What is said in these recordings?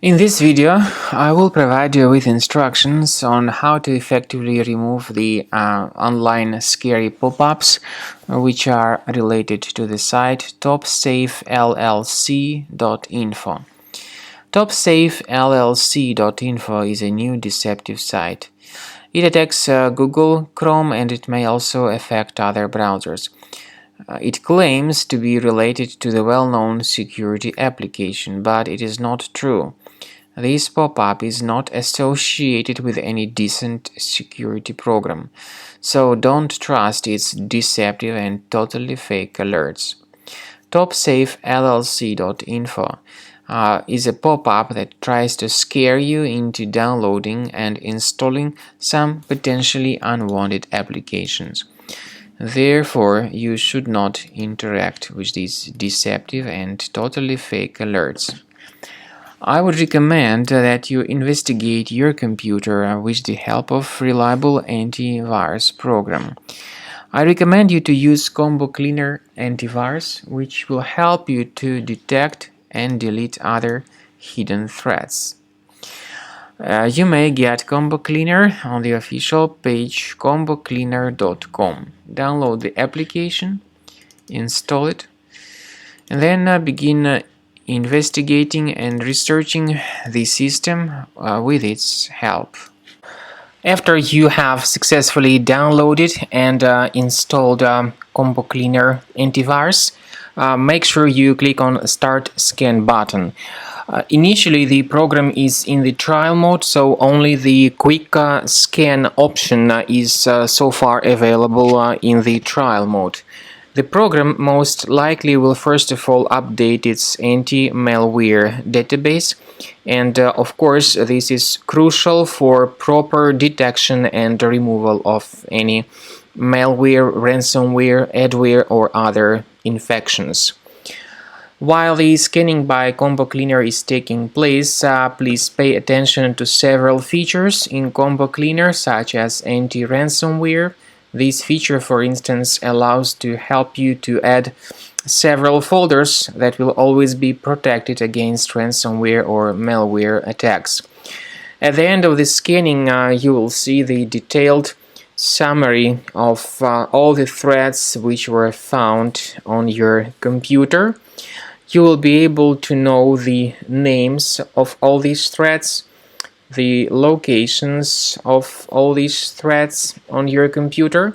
In this video, I will provide you with instructions on how to effectively remove the online scary pop-ups which are related to the site Topsafellc.info. Topsafellc.info is a new deceptive site. It attacks Google, Chrome, and it may also affect other browsers. It claims to be related to the well-known security application, but it is not true. This pop-up is not associated with any decent security program, so don't trust its deceptive and totally fake alerts. Topsafellc.info is a pop-up that tries to scare you into downloading and installing some potentially unwanted applications. Therefore, you should not interact with these deceptive and totally fake alerts. I would recommend that you investigate your computer with the help of reliable antivirus program. I recommend you to use Combo Cleaner antivirus, which will help you to detect and delete other hidden threats. You may get Combo Cleaner on the official page combocleaner.com. Download the application, install it, and then begin investigating and researching the system with its help. After you have successfully downloaded and installed Combo Cleaner antivirus, make sure you click on Start Scan button. Initially, the program is in the trial mode, so only the quick scan option is so far available in the trial mode. The program most likely will first of all update its anti-malware database, and of course this is crucial for proper detection and removal of any malware, ransomware, adware or other infections. While the scanning by Combo Cleaner is taking place, please pay attention to several features in Combo Cleaner such as anti-ransomware. This feature, for instance, allows to help you to add several folders that will always be protected against ransomware or malware attacks. At the end of the scanning, you will see the detailed summary of all the threats which were found on your computer. You will be able to know the names of all these threats, the locations of all these threats on your computer,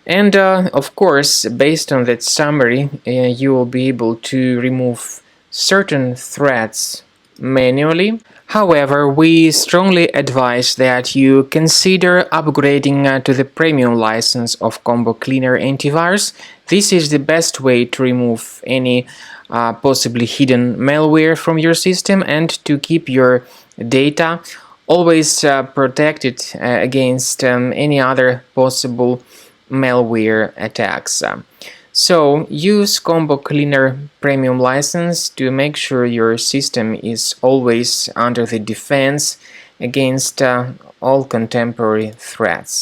and of course, based on that summary, you will be able to remove certain threats manually. However, we strongly advise that you consider upgrading to the premium license of Combo Cleaner antivirus. This is the best way to remove any possibly hidden malware from your system and to keep your data always protected against any other possible malware attacks. So use Combo Cleaner Premium license to make sure your system is always under the defense against all contemporary threats.